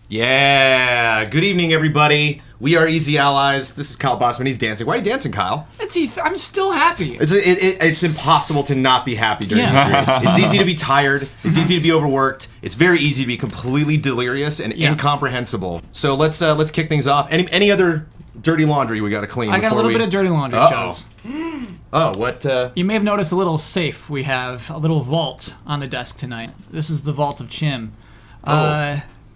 Yeah, good evening, everybody. We are Easy Allies. This is Kyle Bossman. He's dancing. Why are you dancing, Kyle? I'm still happy. It's impossible to not be happy during E3. It's easy to be tired. It's easy to be overworked. It's very easy to be completely delirious and incomprehensible. So let's kick things off. Any other dirty laundry we got to clean? I got a little bit of dirty laundry, Charles. Oh, what? You may have noticed a little safe. We have a little vault on the desk tonight. This is the Vault of Chim.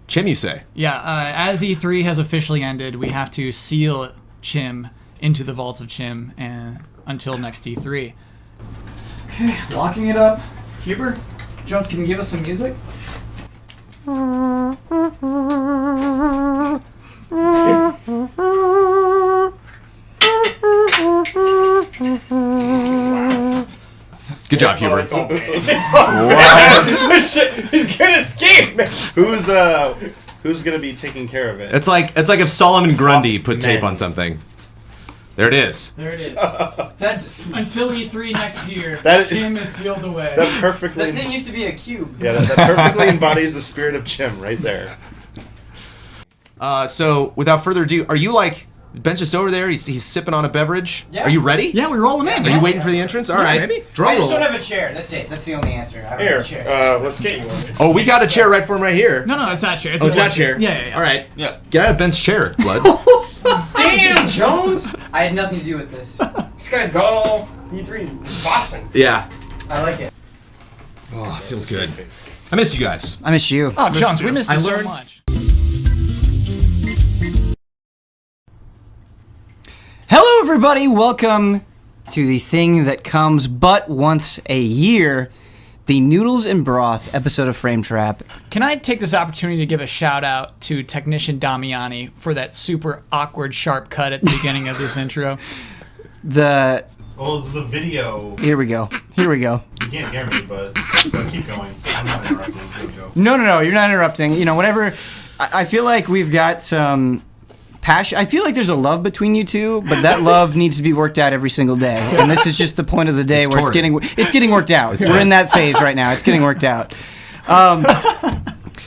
Chim, you say? Yeah, as E3 has officially ended, we have to seal Chim into the Vault of Chim until next E3. Okay, locking it up. Huber, Jones, can you give us some music? Good job, Hubert. Wow. He's gonna escape, man. Who's gonna be taking care of it? It's like if Solomon Grundy put tape on something. There it is. There it is. That's until E3 next year. Chim is sealed away. That thing used to be a cube. Yeah, that perfectly embodies the spirit of Chim right there. So without further ado, are you like Ben's just over there? He's sipping on a beverage. Yeah. Are you ready? Yeah, we're rolling in. Are you waiting for the entrance? All right. maybe. I Drum just roll. don't have a chair. That's it. That's the only answer. I don't Here, have a chair. let's get you one. Oh, we got a chair right for him right here. No, it's that chair. Oh, it's that chair. Yeah. All right. Yeah. Get out of Ben's chair, Blood. Damn, Jones! I had nothing to do with this. This guy's got all E3 bossing. Yeah. I like it. Oh, it feels good. I missed you guys. I miss you. Oh, Jones, we missed you so learned- much. Hello, everybody. Welcome to the thing that comes but once a year, the Noodles and Broth episode of Frame Trap. Can I take this opportunity to give a shout out to technician Damiani for that super awkward sharp cut at the beginning of this intro? The video. Here we go. You can't hear me, but keep going. I'm not interrupting. Here we go. No, you're not interrupting. You know, whenever I feel like we've got some passion. I feel like there's a love between you two, but that love needs to be worked out every single day. And this is just the point of the day where it's getting worked out. We're in that phase right now. It's getting worked out.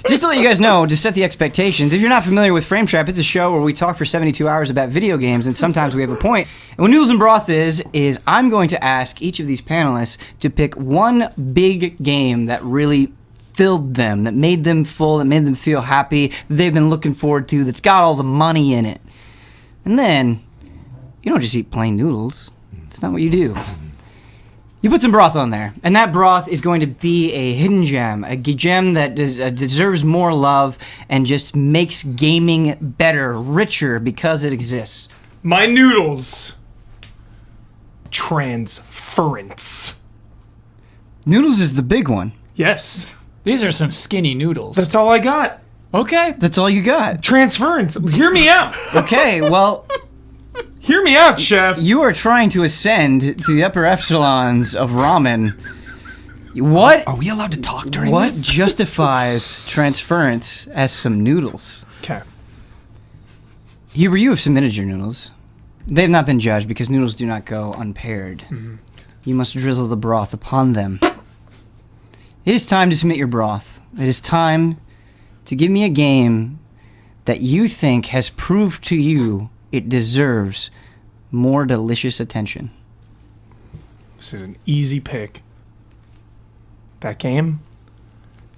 Just to let you guys know, to set the expectations, if you're not familiar with Frame Trap, it's a show where we talk for 72 hours about video games, and sometimes we have a point. And what Noodles and Broth is I'm going to ask each of these panelists to pick one big game that really filled them, that made them full, that made them feel happy, that they've been looking forward to, that's got all the money in it. And then, you don't just eat plain noodles. That's not what you do. You put some broth on there, and that broth is going to be a hidden gem, a gem that deserves more love and just makes gaming better, richer, because it exists. My noodles. Transference. Noodles is the big one. Yes. These are some skinny noodles. That's all I got. Okay. That's all you got. Transference. Hear me out. Okay, well, Hear me out, chef. you are trying to ascend to the upper echelons of ramen. What? Are we allowed to talk during What this? justifies transference as some noodles? Okay. Huber, you have submitted your noodles. They have not been judged because noodles do not go unpaired. Mm-hmm. You must drizzle the broth upon them. It is time to submit your broth. It is time to give me a game that you think has proved to you it deserves more delicious attention. This is an easy pick. That game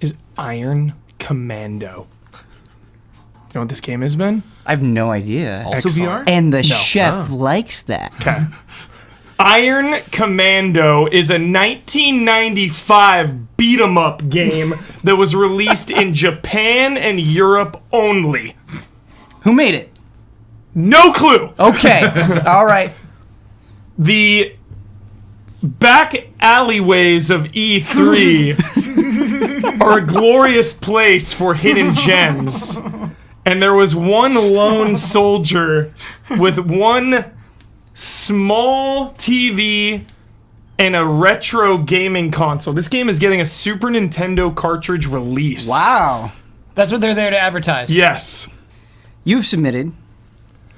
is Iron Commando. You know what this game has been? I have no idea. Also VR? And the chef likes that. Okay. Iron Commando is a 1995 beat-em-up game that was released in Japan and Europe only. Who made it? No clue. Okay. All right. The back alleyways of E3 are a glorious place for hidden gems. And there was one lone soldier with one small TV and a retro gaming console. This game is getting a Super Nintendo cartridge release. Wow. That's what they're there to advertise. Yes. You've submitted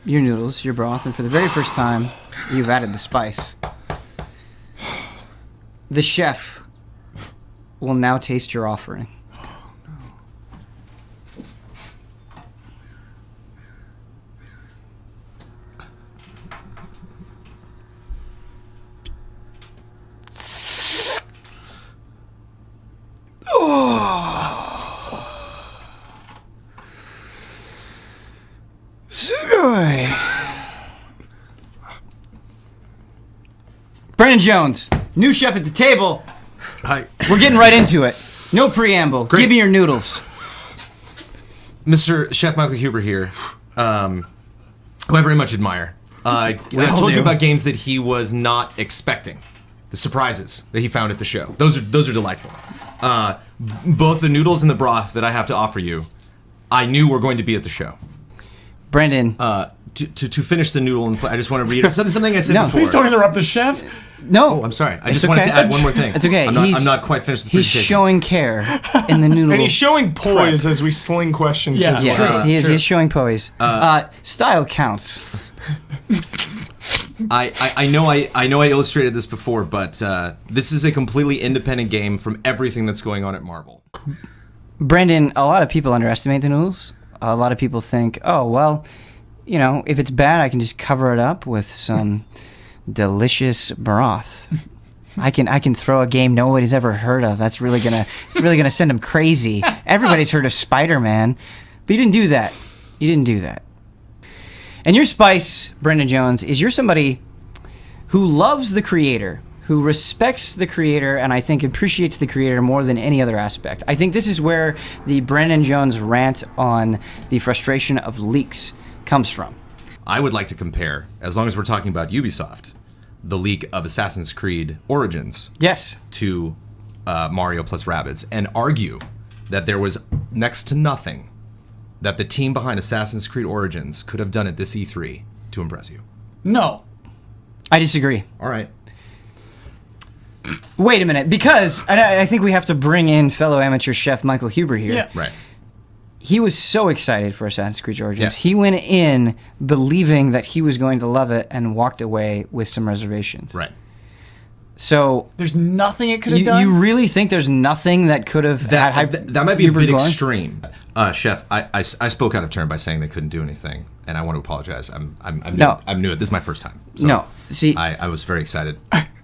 your noodles, your broth, and for the very first time, you've added the spice. The chef will now taste your offering. Enjoy. Brennan Jones, new chef at the table. Hi. We're getting right into it. No preamble. Great. Give me your noodles. Mr. Chef Michael Huber here, who I very much admire. I told you about games that he was not expecting. The surprises that he found at the show. Those are delightful. Both the noodles and the broth that I have to offer you, I knew were going to be at the show. Brendan. To finish the noodle, and I just want to read something I said No. before. Please don't interrupt the chef. No. I'm sorry. I It's just wanted okay. to add one more thing. It's okay. I'm not quite finished with the He's presentation. showing care in the noodle. And he's showing poise as we sling questions Yeah. as Yes, well. he is. He's showing poise. Style counts. I know I illustrated this before, but this is a completely independent game from everything that's going on at Marvel. Brendan, a lot of people underestimate the noodles. A lot of people think, oh, well, you know, if it's bad, I can just cover it up with some delicious broth. I can throw a game nobody's ever heard of. It's really gonna send them crazy. Everybody's heard of Spider-Man, but you didn't do that. You didn't do that. And your spice, Brendan Jones, is you're somebody who loves the creator, who respects the creator, and I think appreciates the creator more than any other aspect. I think this is where the Brendan Jones rant on the frustration of leaks comes from. I would like to compare, as long as we're talking about Ubisoft, the leak of Assassin's Creed Origins Yes. to Mario plus Rabbids, and argue that there was next to nothing that the team behind Assassin's Creed Origins could have done at this E3 to impress you. No. I disagree. All right. Wait a minute, because I think we have to bring in fellow amateur chef Michael Huber here. Yeah. Right. He was so excited for Assassin's Creed Origins. Yes. He went in believing that he was going to love it and walked away with some reservations. Right. So There's nothing it could have you, done. you really think there's nothing that could have That might be a Huber bit going? extreme. Chef, I spoke out of turn by saying they couldn't do anything, and I want to apologize. I'm new. No. I'm new. This is my first time. So No, see, I was very excited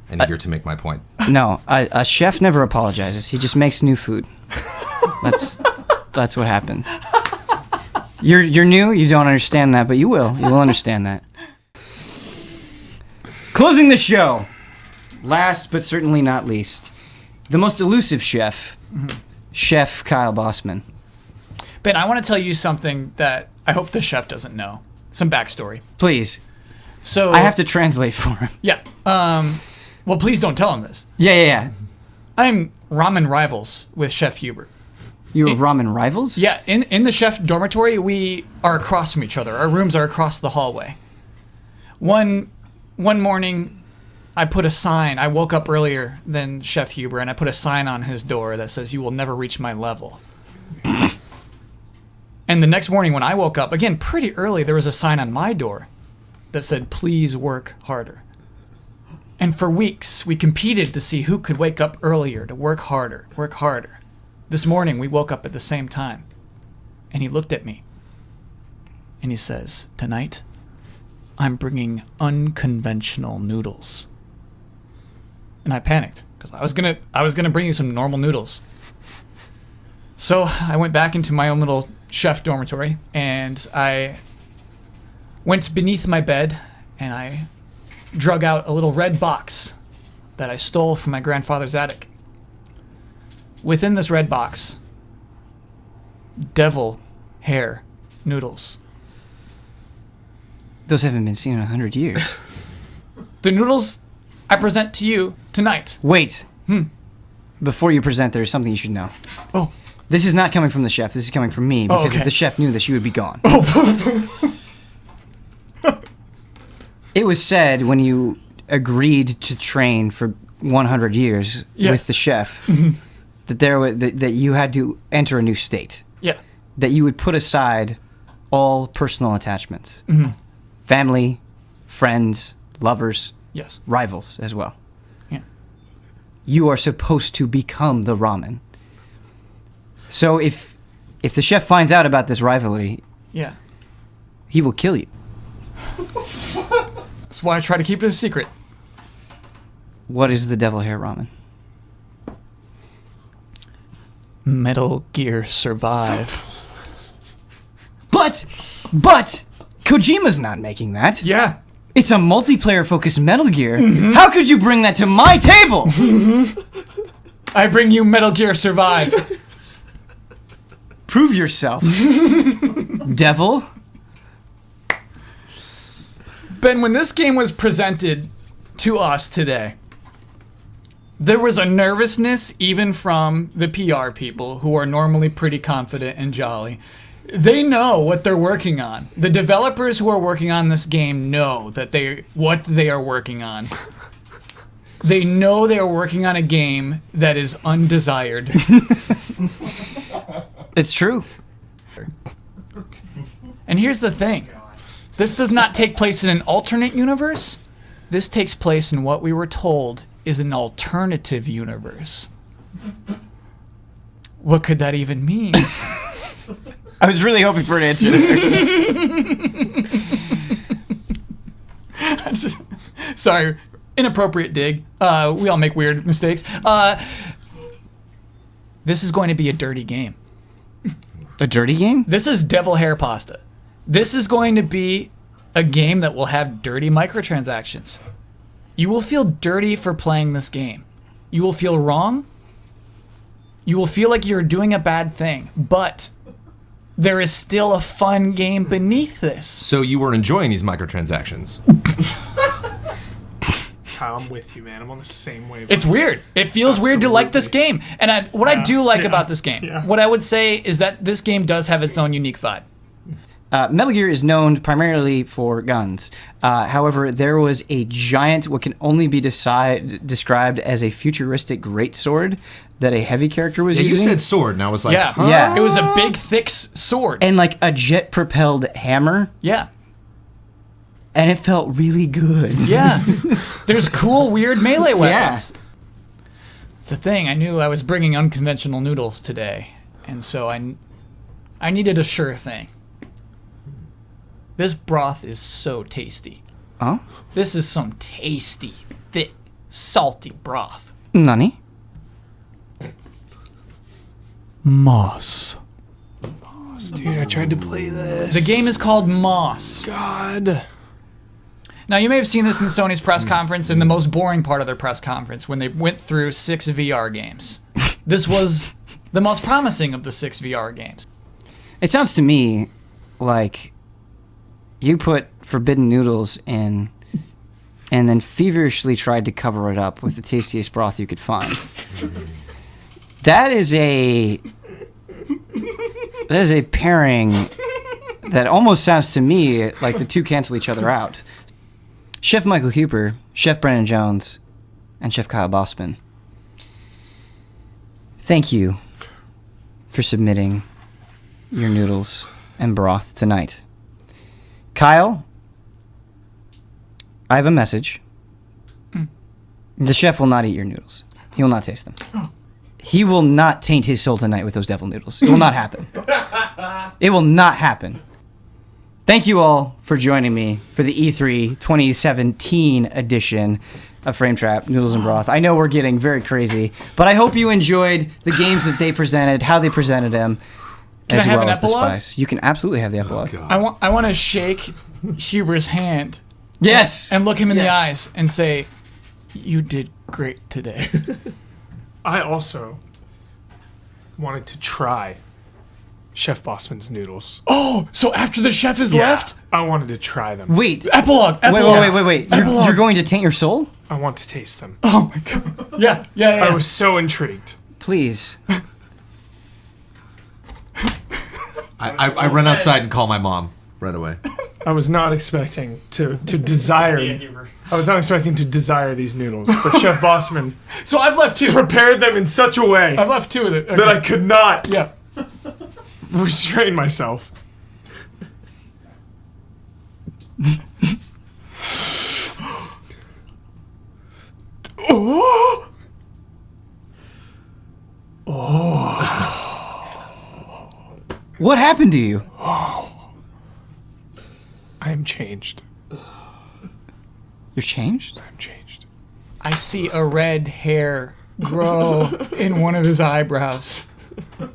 and eager to make my point. no, a chef never apologizes. He just makes new food. That's what happens. You're new. You don't understand that, but you will. You will understand that. Closing the show. Last but certainly not least, the most elusive chef, Chef Kyle Bossman. Ben, I want to tell you something that I hope the chef doesn't know. Some backstory. Please, So I have to translate for him. Yeah. Well, please don't tell him this. Yeah. I'm ramen rivals with Chef Huber. You were ramen rivals? Yeah. In the chef dormitory, we are across from each other. Our rooms are across the hallway. One morning, I put a sign. I woke up earlier than Chef Huber, and I put a sign on his door that says, "You will never reach my level." And the next morning when I woke up, again, pretty early, there was a sign on my door that said, "Please work harder." And for weeks, we competed to see who could wake up earlier, to work harder, work harder. This morning, we woke up at the same time. And he looked at me. And he says, "Tonight, I'm bringing unconventional noodles." And I panicked, because I was gonna bring you some normal noodles. So I went back into my own little chef dormitory, and I went beneath my bed, and I drug out a little red box that I stole from my grandfather's attic. Within this red box, devil hair noodles. Those haven't been seen in 100 years. The noodles I present to you tonight. Wait. Before you present, there's something you should know. Oh. This is not coming from the chef. This is coming from me, because okay. if the chef knew this, you would be gone. It was said when you agreed to train for 100 years with the chef that you had to enter a new state. Yeah. That you would put aside all personal attachments. Family, friends, lovers, Yes. rivals as well. Yeah. You are supposed to become the ramen. So if the chef finds out about this rivalry, Yeah. he will kill you. That's why I try to keep it a secret. What is the devil hair ramen? Metal Gear Survive. But Kojima's not making that. Yeah. It's a multiplayer-focused Metal Gear. How could you bring that to my table? I bring you Metal Gear Survive. Prove yourself, devil. Ben, when this game was presented to us today, there was a nervousness even from the PR people who are normally pretty confident and jolly. They know what they're working on. The developers who are working on this game know what they are working on. They know they are working on a game that is undesired. It's true. And here's the thing. This does not take place in an alternate universe. This takes place in what we were told is an alternative universe. What could that even mean? I was really hoping for an answer there. Sorry, inappropriate dig. We all make weird mistakes. This is going to be a dirty game. A dirty game? This is devil hair pasta. This is going to be a game that will have dirty microtransactions. You will feel dirty for playing this game. You will feel wrong. You will feel like you're doing a bad thing, but there is still a fun game beneath this. So you were enjoying these microtransactions. Kyle, I'm with you, man. I'm on the same wave. It's weird. It feels weird to like this game. And I do like about this game, what I would say is that this game does have its own unique vibe. Metal Gear is known primarily for guns. However, there was a giant, what can only be described as a futuristic greatsword that a heavy character was You using. said sword, and I was like, Yeah. huh? Yeah. It was a big, thick sword. And like a jet-propelled hammer, Yeah. and it felt really good. Yeah. There's cool, weird melee weapons. It's a thing. I knew I was bringing unconventional noodles today, and so I needed a sure thing. This broth is so tasty. Oh? This is some tasty, thick, salty broth. Nani? Moss. Dude, I tried to play this. The game is called Moss. God. Now, you may have seen this in Sony's press conference, in the most boring part of their press conference, when they went through 6 VR games. This was the most promising of the 6 VR games. It sounds to me like you put forbidden noodles in and then feverishly tried to cover it up with the tastiest broth you could find. That is a pairing that almost sounds to me like the two cancel each other out. Chef Michael Huper, Chef Brandon Jones, and Chef Kyle Bossman, thank you for submitting your noodles and broth tonight. Kyle, I have a message. The chef will not eat your noodles. He will not taste them. He will not taint his soul tonight with those devil noodles. It will not happen. It will not happen. Thank you all for joining me for the E3 2017 edition of Frame Trap Noodles and Broth. I know we're getting very crazy, but I hope you enjoyed the games that they presented, how they presented them, Can as I have well an as the epilogue? spice. You can absolutely have the epilogue. I want to shake Huber's hand Yes. and look him in the Yes. eyes and say, "You did great today." I also wanted to try Chef Bossman's noodles. Oh, so after the chef is Yeah, left? I wanted to try them. Wait. Epilogue. Wait. Epilogue. You're going to taint your soul? I want to taste them. Oh my god. Yeah. I was so intrigued. Please. I run outside and call my mom right away. I was not expecting to desire. I was not expecting to desire these noodles, but Chef Bossman So I've left 2. prepared them in such a way I've left 2 of it. Okay. that I could not Yeah. restrain myself. What happened to you? I am changed. You're changed? I'm changed. I see a red hair grow in one of his eyebrows. I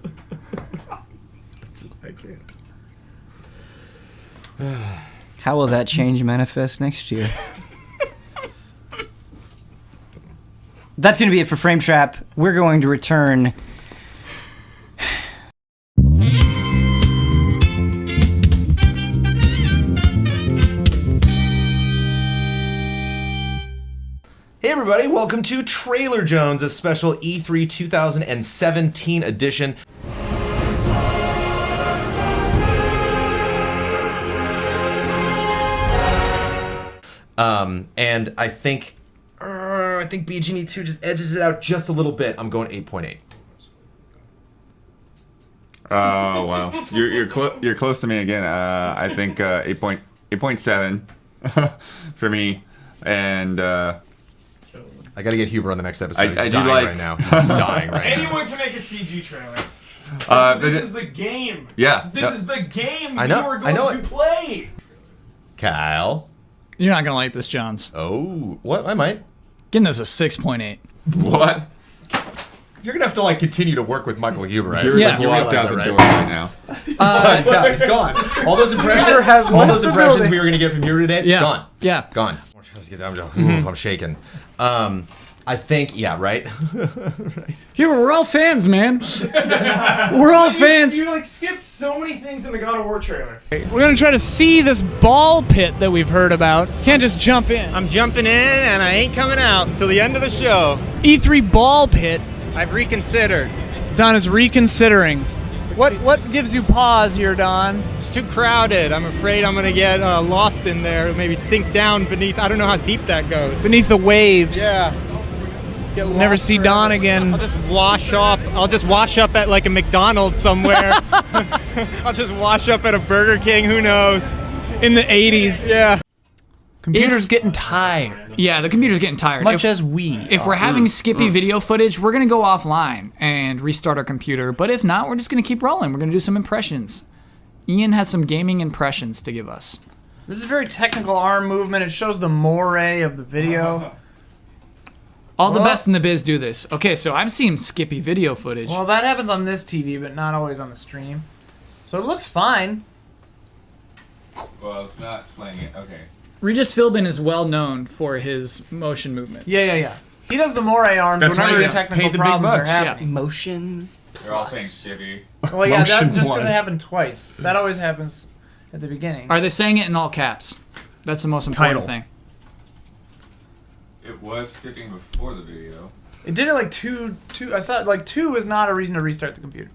can't. How will that change manifest next year? That's going to be it for Frame Trap. We're going to return. Hey everybody, welcome to Trailer Jones, a special E3 2017 edition. And I think BGE 2 just edges it out just a little bit. I'm going 8.8. Oh wow, you're close to me again. I think 8.7 for me, and I got to get Huber on the next episode. I He's do dying like- right now. He's dying right now. Anyone can make a CG trailer. this This is the game. Yeah. This is the game I know, you are I know going it. to play. Kyle. You're not gonna like this, Johns. Oh, what? I might. Giving this a 6.8. what? You're gonna have to continue to work with Michael Huber, right? You're Yeah. like walked out the right? door right now. He's out. He's gone. All those impressions, has all those left the impressions building. we were gonna get from Huber today, Yeah. gone. Yeah. Gone. I'm shaking. I think, yeah, right. Huber, we're all fans, man. We're all fans. You skipped so many things in the God of War trailer. We're gonna try to see this ball pit that we've heard about. Can't just jump in. I'm jumping in and I ain't coming out until the end of the show. E3 ball pit. I've reconsidered. Don is reconsidering. What gives you pause here, Don? It's too crowded. I'm afraid I'm gonna get lost in there. Maybe sink down beneath. I don't know how deep that goes. Beneath the waves. Yeah. Get Never lost see forever. Don again. I'll just wash up. I'll just wash up at a McDonald's somewhere. I'll just wash up at a Burger King. Who knows? In the 80s. Yeah. Computer's getting tired. Yeah, the computer's getting tired. Much as we. If we're having skippy video footage, we're going to go offline and restart our computer. But if not, we're just going to keep rolling. We're going to do some impressions. Ian has some gaming impressions to give us. This is very technical arm movement. It shows the moire of the video. All the best in the biz do this. Okay, so I'm seeing skippy video footage. Well, that happens on this TV, but not always on the stream. So it looks fine. Well, it's not playing it. Okay. Regis Philbin is well known for his motion movements. Yeah. He does the moire arms That's why whenever he the gets technical paid the big problems are bucks. happening. Motion. They're all saying shitty. Well, yeah, Motion that, just because plus. it happened twice. That always happens at the beginning. Are they saying it in all caps? That's the most important Title. thing. It was skipping before the video. It did it like two. I saw it like 2 is not a reason to restart the computer.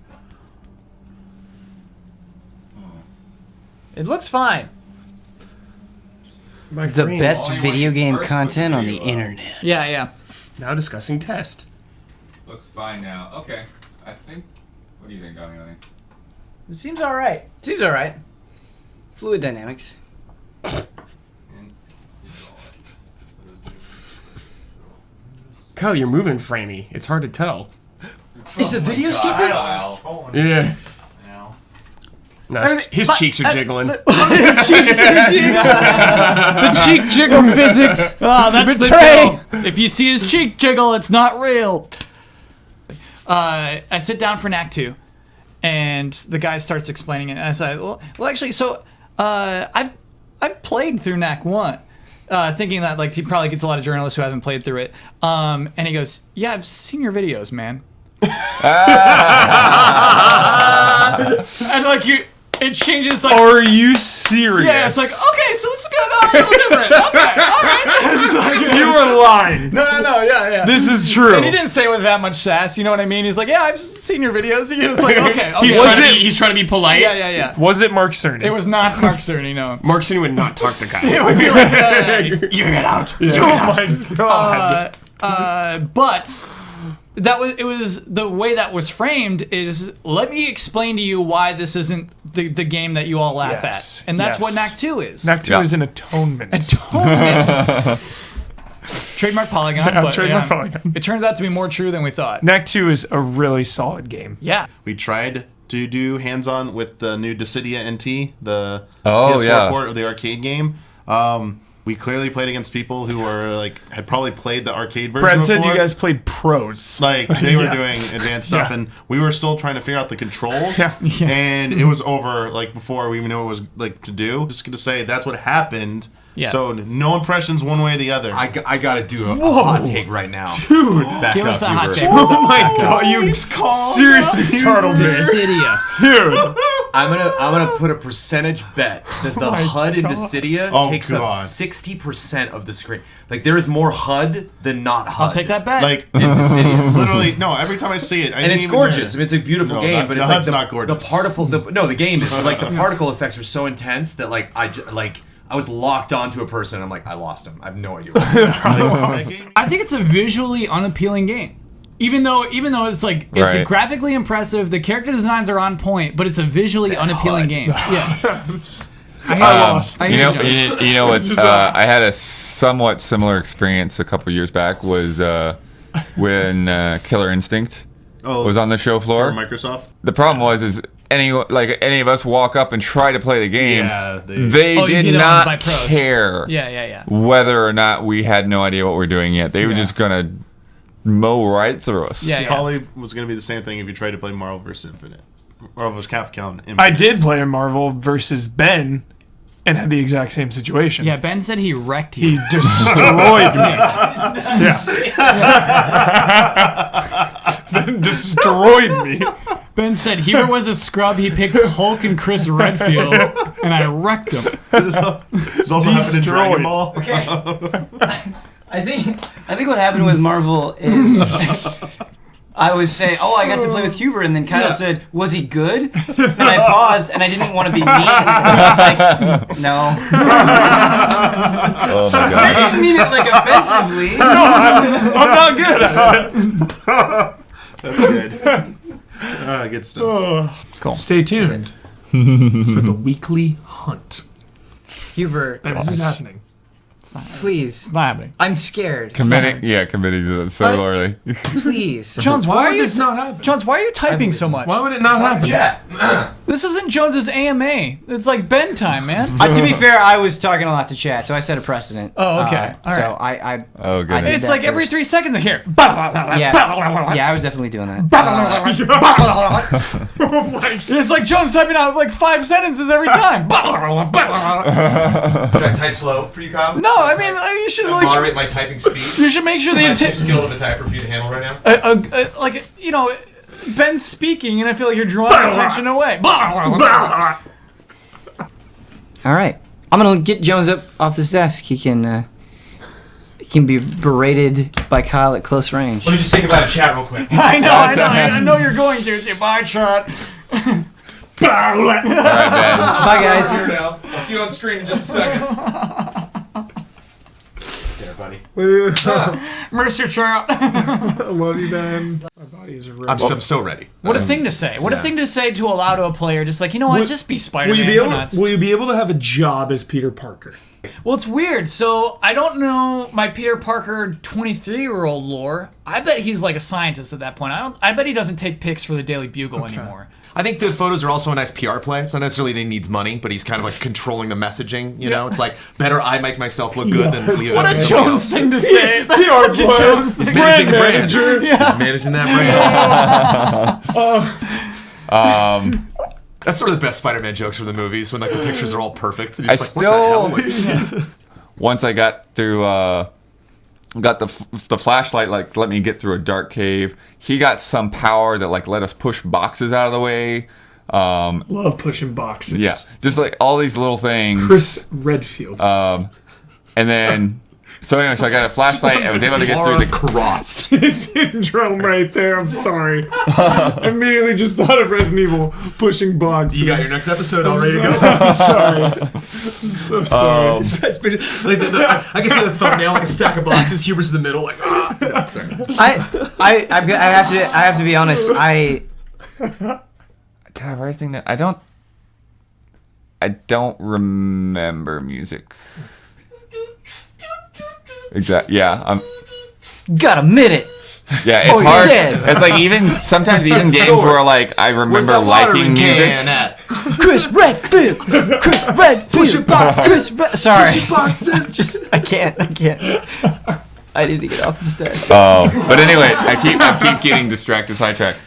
It looks fine. The best Only video when game first content put on the the video up. internet. Yeah. Now discussing test. Looks fine now. Okay. I think. What do you think, Donnie? It seems all right. Seems alright. Fluid dynamics. Kyle, you're moving framey. It's hard to tell. Is the video skipping? Yeah. No, his cheeks are jiggling. The cheek jiggle physics. Oh, that's Betray. If you see his cheek jiggle, it's not real. I sit down for Knack 2, and the guy starts explaining it. And I say, well, actually, so I've played through Knack 1. Thinking that he probably gets a lot of journalists who haven't played through it. And he goes, yeah, I've seen your videos, man. And it changes Are you serious? yeah, it's okay, so this is gonna go a little different. Okay, all right. You were lying. No, yeah. This is true. And he didn't say it with that much sass, you know what I mean? He's like, yeah, I've seen your videos. And it's like, okay. He's trying to be polite. Yeah. Was it Mark Cerny? It was not Mark Cerny, no. Mark Cerny would not talk to Kyle. It would be like, you get out. Oh my god. But it was the way that was framed is let me explain to you why this isn't the game that you all laugh Yes, at. And that's yes. what Knack 2 is. Knack 2 is an atonement. Atonement. Trademark Polygon, but trademark Polygon. it turns out to be more true than we thought. Knack 2 is a really solid game. Yeah. We tried to do hands-on with the new Dissidia NT, the Oh, PS4 yeah. port of the arcade game. We clearly played against people who were like had probably played the arcade version. Brett said before. you guys played pros. Like they were Yeah. doing advanced stuff, Yeah. and we were still trying to figure out the controls. Yeah. And it was over like before we even knew what was like to do. Just gonna say that's what happened. Yeah. So no impressions one way or the other. I got to do a hot take right now. Dude. Back Give up, us that hot Hubert. take. Oh my god, you seriously startled me. Dissidia. Dude. I'm gonna put a percentage bet that the HUD in Dissidia Oh, takes up God. 60% of the screen. Like there is more HUD than not HUD. I'll take that bet. like in Dissidia, literally no. Every time I see it, And it's gorgeous. I mean, it's a beautiful No, game, that- but the it's like HUD's not gorgeous. The particle. The game is like the particle effects are so intense that like I was locked onto a person. I'm like I lost him. I have no idea. What That game- I think it's a visually unappealing game. Even though it's like it's Right. graphically impressive, the character designs are on point, but it's a visually unappealing game. Yeah. I lost. I You hear know, Jones. you know what? I had a somewhat similar experience a couple years back. Was when Killer Instinct was on the show floor. for Microsoft. The problem is any of us walk up and try to play the game. Yeah, They Oh, you did get it on by not pros. care Yeah. whether or not we had no idea what we're doing yet. They were just gonna mow right through us. Yeah. Probably was going to be the same thing if you tried to play Marvel vs. Infinite. Marvel vs. Capcom Infinite. I did play a Marvel versus Ben and had the exact same situation. Yeah, Ben said he wrecked He you. destroyed me. Yeah. Ben destroyed me. Ben said Heber was a scrub. He picked Hulk and Chris Redfield, and I wrecked him. This also happened in Dragon Ball. I think what happened with Marvel is I was saying, oh, I got to play with Hubert, and then Kyle said, was he good? And I paused, and I didn't want to be mean. I was like, no. Oh my I god. didn't mean it like offensively. I'm not good at it. That's good. Good stuff. Stay tuned for the weekly hunt. Hubert, And this is happening. please. It's not happening. I'm scared. Committing to that so early. Please. Jones, Why why are would you this not happen? Jones, why are you typing so much? Why would it not happen? This isn't Jones's AMA. It's like Ben time, man. To be fair, I was talking a lot to chat, so I set a precedent. Oh, okay. All so right. I Oh I did goodness. It's that like every first. 3 seconds I hear. Yeah, I was definitely doing that. It's like Jones typing out like 5 sentences every time. Should I type slow for you, Kyle? No, I mean you should like Moderate my typing speed. you should make sure the I'm too intent skilled of a typer for you to handle right now. like you know Ben's speaking and I feel like you're drawing attention away. All right, I'm gonna get Jones up off this desk. He can be berated by Kyle at close range. Let me just say goodbye to chat real quick. I know you're going to. Bye, shot. All right, Ben. Bye, guys. Here now. I'll see you on screen in just a second. There, buddy. Mr. Trout. I love you, Ben. My body is ready. I'm so ready. What a thing to say. What a thing to say to allow to a player. Just like, you know what? Just be Will Spider-Man. you be Go able? nuts. Will you be able to have a job as Peter Parker? Well, it's weird. So I don't know my Peter Parker 23-year-old lore. I bet he's like a scientist at that point. I bet he doesn't take pics for the Daily Bugle anymore. I think the photos are also a nice PR play. It's not necessarily that he needs money, but he's kind of like controlling the messaging. You know, it's like better I make myself look good than leave it What up a to somebody Jones else. thing to say. That's PR such a play. Jones He's thing. managing the brand. manager. He's managing that brand. That's sort of the best Spider-Man jokes from the movies when like the pictures are all perfect. And you're just like, what the hell? Like, Once I got through, got the flashlight, like let me get through a dark cave. He got some power that like let us push boxes out of the way. Love pushing boxes. Yeah, just like all these little things. Chris Redfield. And then, so anyway, so I got a flashlight. I was able to get through the cross. Syndrome right there. I'm sorry. I immediately just thought of Resident Evil pushing boxes. You got your next episode all ready to go. I'm sorry. I'm so sorry. Like I can see the thumbnail, like a stack of boxes. Huber's in the middle, like ah. No, sorry. I have to be honest. God, everything that I don't remember music. Exactly. Yeah. Got a minute. Yeah. It's Oh, you're hard. dead. It's like even sometimes even games where like I Where's remember that watering liking music. can at? Chris Redfield. Chris Redfield. Push your boxes. Chris Sorry. Push your boxes. Just I can't. I need to get off the stage. Oh, but anyway, I keep getting distracted, sidetracked.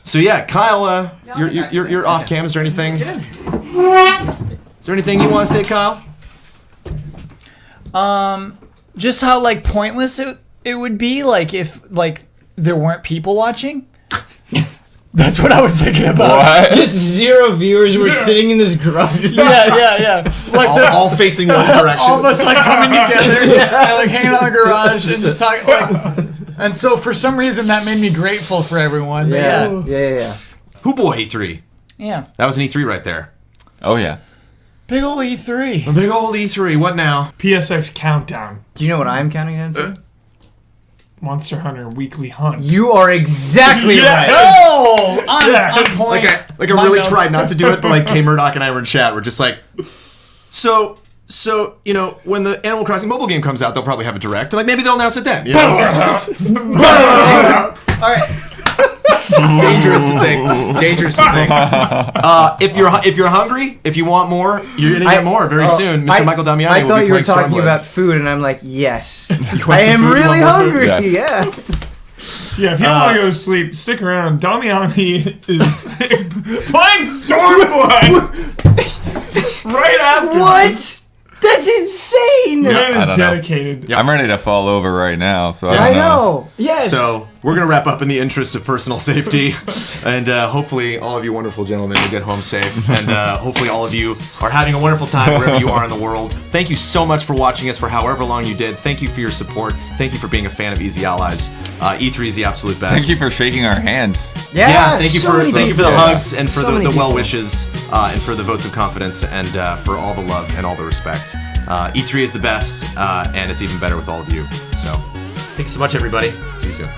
So yeah, Kyle, you're off cam. Is there anything? Is there anything you want to say, Kyle? Just how like pointless it would be like if like there weren't people watching. That's what I was thinking about. What? Just 0 viewers were sitting in this garage. Yeah. Like All facing one direction. all of us like coming together and like hanging out in the garage and just talking. Like, and so for some reason that made me grateful for everyone. But Yeah. Who boy E3? yeah. That was an E3 right there. Oh yeah. Big ol' E3. A big old E3. What now? PSX Countdown. Do you know what I'm counting down to? Monster Hunter Weekly Hunt. You are exactly right. Oh, on point. Like I really tried not to do it, but like K Murdoch and I were in chat. We're just like, so you know, when the Animal Crossing mobile game comes out, they'll probably have a direct, and like maybe they'll announce it then. You know? All right. Dangerous to think. If you're hungry, if you want more, you're gonna get more very soon. Mr. Michael Damiani I will thought be you were playing talking Stormblood. about food, and I'm like, yes. want I some am food? You really want more food? hungry. Yes. Yeah. Yeah, if you don't want to go to sleep, stick around. Damiani is playing Stormblood right after. What? That's insane. Man I is don't know. dedicated. I'm ready to fall over right now. So I I don't know. know. Yes. So we're gonna wrap up in the interest of personal safety, and hopefully all of you wonderful gentlemen will get home safe, and hopefully all of you are having a wonderful time wherever you are in the world. Thank you so much for watching us for however long you did. Thank you for your support. Thank you for being a fan of Easy Allies. E3 is the absolute best. Thank you for shaking our hands. yeah. Thank you so for many the people. hugs and for So many the people. well wishes and for the votes of confidence and for all the love and all the respect. E3 is the best, and it's even better with all of you. So, thanks so much, everybody. See you soon.